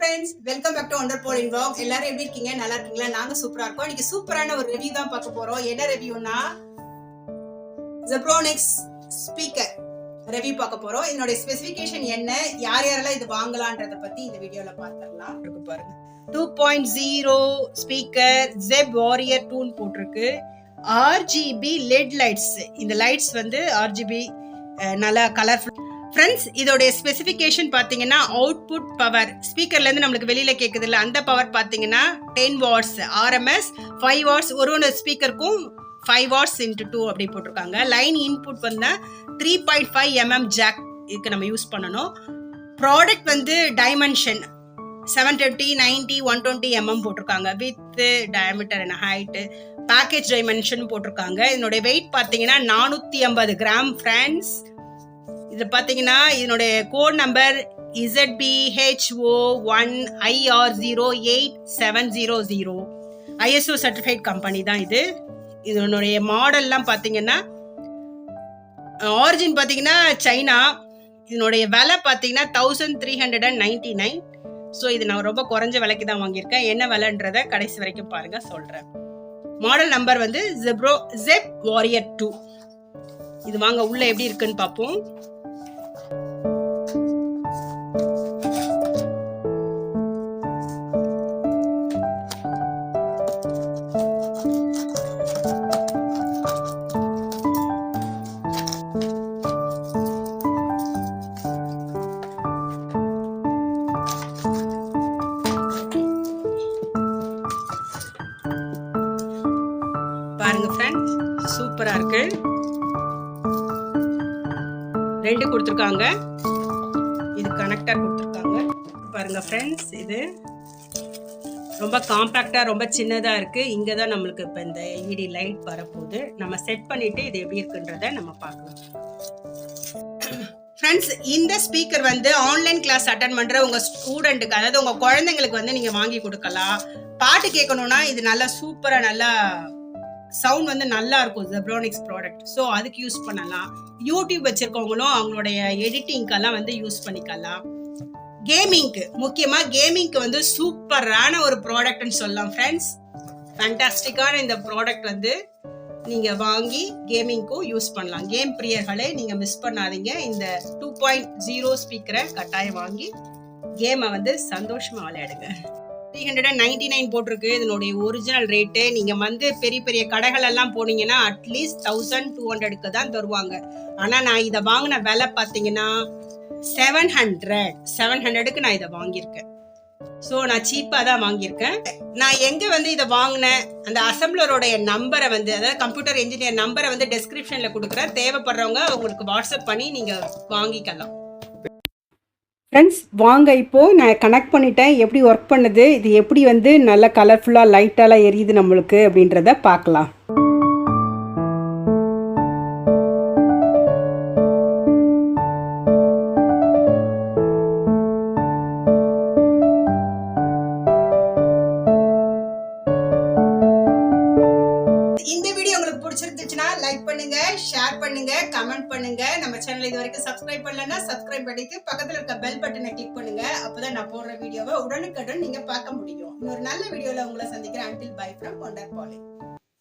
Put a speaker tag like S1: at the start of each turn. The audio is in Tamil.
S1: friends, welcome back to wonderpaulinevlogs. எல்லாரும் எப்படி இருக்கீங்க? நல்லா இருக்கீங்களா? நாங்க சூப்பரா இருக்கோம். இன்னைக்கு சூப்பரான ஒரு ரிவ்யூ தான் பார்க்க போறோம். என்ன ரிவ்யூனா Zebronics ஸ்பீக்கர் ரிவ்யூ பார்க்க போறோம். இதோட ஸ்பெசிஃபிகேஷன் என்ன, யாரெல்லாம் இது வாங்கலாம்ன்றத பத்தி இந்த வீடியோல பார்த்திரலாம். இருக்கு பாருங்க. 2.0 ஸ்பீக்கர் ZEB WARRIOR II போட்டுருக்கு. RGB LED lights. இந்த லைட்ஸ் வந்து RGB நல்லா கலர்ஃபுல். ஃப்ரெண்ட்ஸ், இதோட ஸ்பெசிஃபிகேஷன் பார்த்தீங்கன்னா அவுட்புட் பவர் ஸ்பீக்கர்லேருந்து நம்மளுக்கு வெளியில் கேட்குது இல்லை, அந்த பவர் பார்த்தீங்கன்னா 10 வாட்ஸ் RMS, 5 வாட்ஸ் ஒரு ஸ்பீக்கருக்கும் 5 வாட்ஸ் × 2 அப்படி போட்டிருக்காங்க. லைன் இன்புட் வந்து 3.5 mm ஜாக் இதுக்கு நம்ம யூஸ் பண்ணணும். ப்ராடக்ட் வந்து டைமென்ஷன் 720, 90, 120 mm போட்டிருக்காங்க. With diameter and height, package dimension போட்டிருக்காங்க. இதனுடைய வெயிட் பார்த்தீங்கன்னா 450 கிராம். ஃப்ரெண்ட்ஸ், இது பார்த்தீங்கன்னா இதனுடைய code number ZBH01IR08700 ISO certified company தான் இது. இதனுடைய மாடல்லாம் பார்த்தீங்கன்னா ஆரிஜின் பார்த்தீங்கன்னா சைனா. இதனுடைய விலை பார்த்தீங்கன்னா 1399. ஸோ இது நான் ரொம்ப குறைஞ்ச விலைக்கு தான் வாங்கியிருக்கேன். என்ன விலைன்றதை கடைசி வரைக்கும் பாருங்க, சொல்கிறேன். மாடல் நம்பர் வந்து ZEB WARRIOR II. இது வாங்க உள்ள எப்படி இருக்குன்னு பார்ப்போம். பாருங்க ஃப்ரெண்ட்ஸ், சூப்பரா இருக்கு. 2 கொடுத்துருக்காங்க. இது கனெக்டர் கொடுத்துருக்காங்க. பாருங்க ஃப்ரெண்ட்ஸ், இது ரொம்ப காம்பாக்டா, ரொம்ப சின்னதா இருக்கு. இங்க தான் நம்மளுக்கு இப்போ இந்த LED லைட் வரப்போகுது. நம்ம செட் பண்ணிட்டு இது எப்படி இருக்குன்றத நம்ம பார்க்கலாம். ஃப்ரெண்ட்ஸ், இந்த ஸ்பீக்கர் வந்து ஆன்லைன் கிளாஸ் அட்டன் பண்ற உங்க ஸ்டூடெண்ட்டுக்கு, அதாவது உங்க குழந்தைங்களுக்கு வந்து நீங்க வாங்கி கொடுக்கலாம். பாட்டு கேட்கணும்னா இது நல்லா சூப்பரா, நல்லா சவுண்ட் வந்து நல்லா இருக்கும். Zebronics ப்ராடக்ட், ஸோ அதுக்கு யூஸ் பண்ணலாம். யூடியூப் வச்சிருக்கவங்களும் அவங்களுடைய எடிட்டிங்க்கெல்லாம் வந்து யூஸ் பண்ணிக்கலாம். கேமிங்க்கு, முக்கியமா கேமிங்க்கு வந்து சூப்பரான ஒரு ப்ராடக்ட்னு சொல்லலாம். ஃப்ரெண்ட்ஸ், ஃபேண்டாஸ்டிக்கான இந்த ப்ராடக்ட் வந்து நீங்க வாங்கி கேமிங்க்கும் யூஸ் பண்ணலாம். கேம் பிரியர்களே, நீங்க மிஸ் பண்ணாதீங்க. இந்த 2.0 ஸ்பீக்கரை கட்டாயம் வாங்கி கேமை வந்து சந்தோஷமா விளையாடுங்க. 399 போட்டிருக்கு இதனுடைய ஒரிஜினல் ரேட்டு. நீங்க வந்து பெரிய பெரிய கடைகள் எல்லாம் போனீங்கன்னா அட்லீஸ்ட் 1200க்கு தான் தருவாங்க. ஆனா நான் இதை வாங்கின விலை பார்த்தீங்கன்னா 700க்கு நான் இதை வாங்கியிருக்கேன். ஸோ நான் சீப்பாக தான் வாங்கியிருக்கேன். நான் எங்கே வந்து இதை வாங்கினேன், அந்த அசம்பிளரோடைய நம்பரை வந்து, அதாவது கம்ப்யூட்டர் இன்ஜினியர் நம்பரை வந்து டெஸ்கிரிப்ஷனில் கொடுக்குறேன். தேவைப்படுறவங்க உங்களுக்கு வாட்ஸ்அப் பண்ணி நீங்கள் வாங்கிக்கலாம். ஃப்ரெண்ட்ஸ், வாங்க இப்போது நான் கனெக்ட் பண்ணிட்டேன். எப்படி ஒர்க் பண்ணுது, இது எப்படி வந்து நல்லா கலர்ஃபுல்லாக லைட்டாலாம் எரியுது நம்மளுக்கு அப்படின்றத பார்க்கலாம். இந்த வீடியோ உங்களுக்கு பிடிச்சிருந்துச்சுன்னா லைக் பண்ணுங்க, ஷேர் பண்ணுங்க, கமெண்ட் பண்ணுங்க. நம்ம சேனல் இது வரைக்கும் சப்ஸ்கிரைப் பண்ணலன்னா சப்ஸ்கிரைப் பண்ணிட்டு பக்கத்துல இருக்க பெல் பட்டனை கிளிக் பண்ணுங்க. அப்பதான் நான் போடுற வீடியோவை உடனுக்குடன் நீங்க பார்க்க முடியும். இன்னொரு நல்ல வீடியோல உங்களை சந்திக்கிறேன். Until bye from wonderpauling.